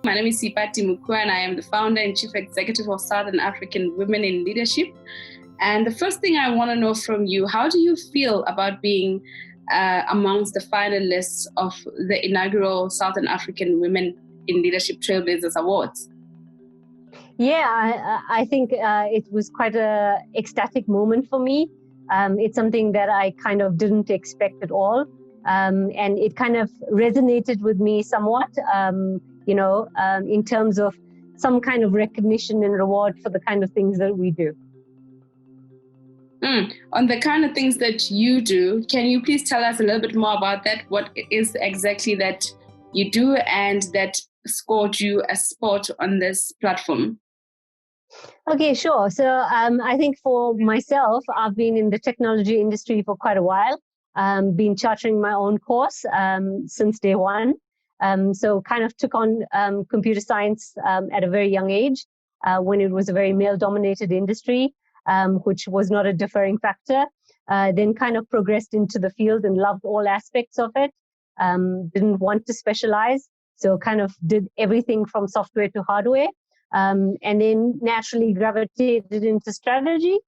My name is Seipati, and I am the founder and chief executive of Southern African Women in Leadership. And the first thing I want to know from you, how do you feel about being amongst the finalists of the inaugural Southern African Women in Leadership Trailblazers Awards? Yeah, I think it was quite an ecstatic moment for me. It's something that I kind of didn't expect at all. And it kind of resonated with me somewhat, in terms of some kind of recognition and reward for the kind of things that we do. On the kind of things that you do, can you please tell us a little bit more about that? What is exactly that you do and that scored you a spot on this platform? Okay, sure. So I think for myself, I've been in the technology industry for quite a while, been chartering my own course since day one. So kind of took on computer science at a very young age when it was a very male-dominated industry, which was not a deferring factor. Then kind of progressed into the field and loved all aspects of it. Didn't want to specialize, so kind of did everything from software to hardware. And then naturally gravitated into strategy,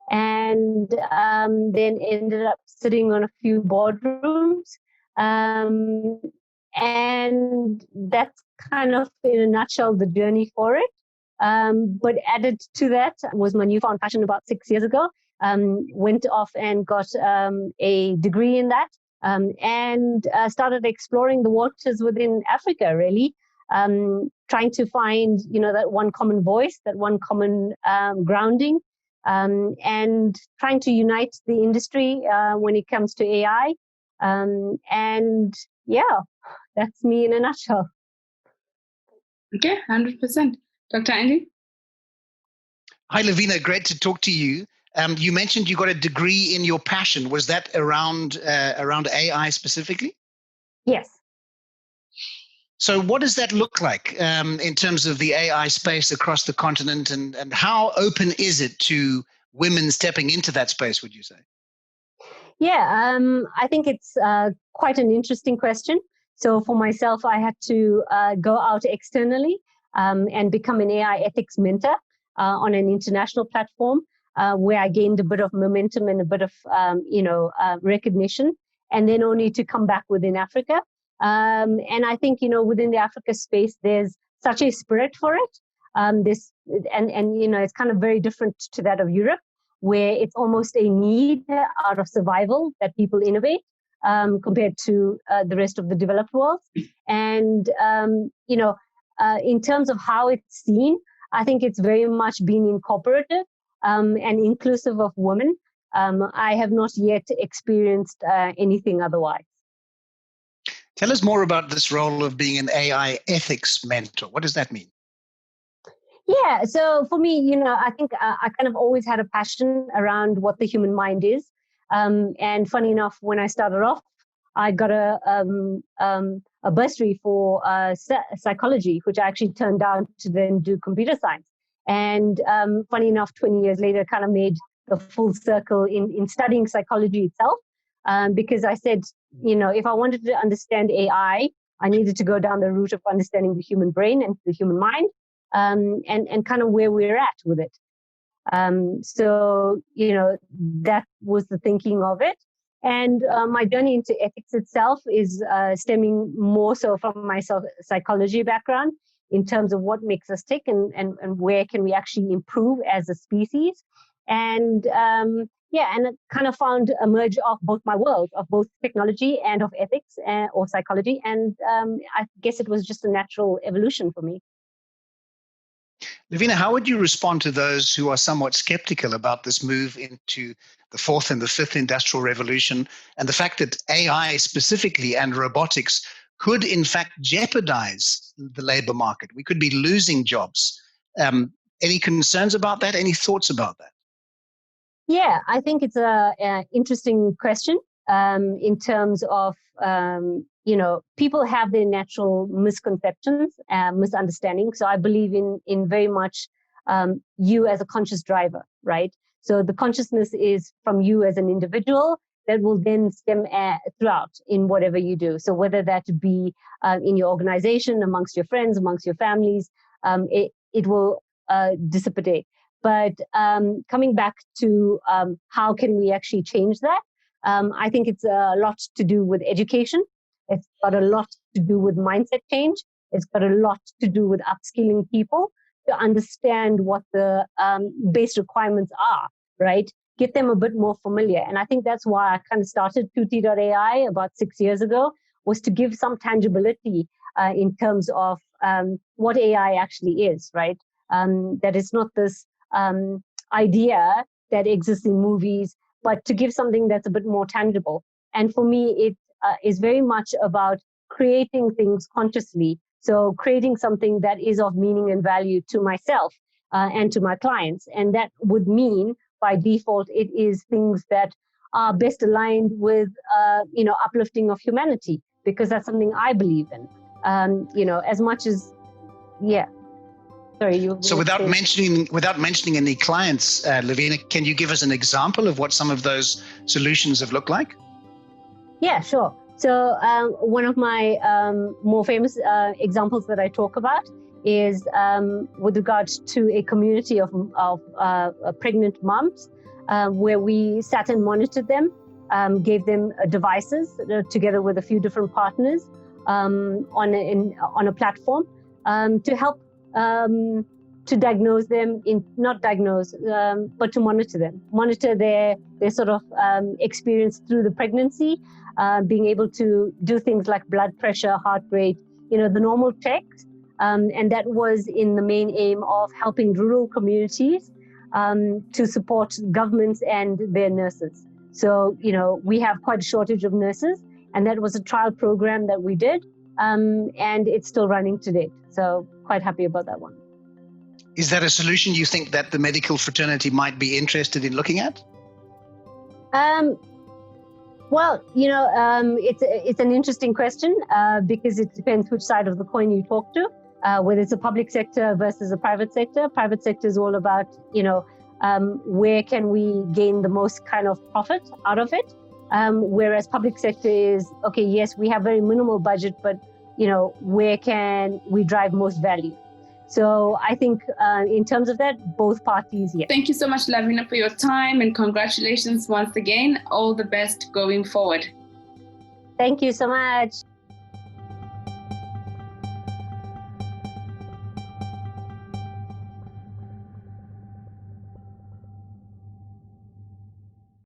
and then ended up sitting on a few boardrooms. And that's kind of, in a nutshell, the journey for it. But added to that was my newfound passion about 6 years ago. Went off and got a degree in that, and started exploring the waters within Africa, really. Trying to find, that one common voice, that one common grounding, and trying to unite the industry when it comes to AI. And yeah, that's me in a nutshell. Okay, 100%. Dr. Andy? Hi, Lavina. Great to talk to you. You mentioned you got a degree in your passion. Was that around AI specifically? Yes. So what does that look like in terms of the AI space across the continent, and how open is it to women stepping into that space, would you say? Yeah, I think it's quite an interesting question. So for myself, I had to go out externally and become an AI ethics mentor on an international platform where I gained a bit of momentum and a bit of, recognition, and then only to come back within Africa. And I think, within the Africa space, there's such a spirit for it. It's kind of very different to that of Europe, where it's almost a need out of survival that people innovate compared to the rest of the developed world. And, in terms of how it's seen, I think it's very much been incorporated and inclusive of women. I have not yet experienced anything otherwise. Tell us more about this role of being an AI ethics mentor. What does that mean? Yeah, so for me, I think I kind of always had a passion around what the human mind is. And funny enough, when I started off, I got a bursary for psychology, which I actually turned down to then do computer science. And funny enough, 20 years later, kind of made the full circle in studying psychology itself. Because I said, if I wanted to understand AI, I needed to go down the route of understanding the human brain and the human mind, and kind of where we're at with it. So, that was the thinking of it. And my journey into ethics itself is stemming more so from my psychology background in terms of what makes us tick and where can we actually improve as a species. And and it kind of found a merge of both my worlds, of both technology and of ethics or psychology. And I guess it was just a natural evolution for me. Lavina, how would you respond to those who are somewhat skeptical about this move into the fourth and the fifth industrial revolution, and the fact that AI specifically and robotics could in fact jeopardize the labor market? We could be losing jobs. Any concerns about that? Any thoughts about that? Yeah, I think it's an interesting question in terms of, people have their natural misconceptions, misunderstandings. So I believe in very much you as a conscious driver, right? So the consciousness is from you as an individual, that will then stem throughout in whatever you do. So whether that be in your organization, amongst your friends, amongst your families, it will dissipate. But coming back to how can we actually change that? I think it's a lot to do with education. It's got a lot to do with mindset change. It's got a lot to do with upskilling people to understand what the base requirements are, right? Get them a bit more familiar. And I think that's why I kind of started Tuti.ai about 6 years ago, was to give some tangibility in terms of what AI actually is, right? That it's not this idea that exists in movies, but to give something that's a bit more tangible. And for me, it is very much about creating things consciously. So creating something that is of meaning and value to myself and to my clients. And that would mean, by default, it is things that are best aligned with, uplifting of humanity, because that's something I believe in. As much as, yeah. Sorry, you. So without mentioning any clients, Lavina, can you give us an example of what some of those solutions have looked like? Yeah, sure. So one of my more famous examples that I talk about is with regards to a community of pregnant moms, where we sat and monitored them, gave them devices together with a few different partners on a platform to help to diagnose them, but to monitor their sort of experience through the pregnancy, being able to do things like blood pressure, heart rate, the normal checks. And that was in the main aim of helping rural communities to support governments and their nurses. So, we have quite a shortage of nurses, and that was a trial program that we did, and it's still running to date. So quite happy about that one. Is that a solution you think that the medical fraternity might be interested in looking at? Well, it's an interesting question because it depends which side of the coin you talk to, whether it's a public sector versus a private sector. Private sector is all about, where can we gain the most kind of profit out of it? Whereas public sector is, okay, yes, we have very minimal budget, but, where can we drive most value? So I think in terms of that, both parties, yes. Thank you so much, Lavina, for your time, and congratulations once again. All the best going forward. Thank you so much.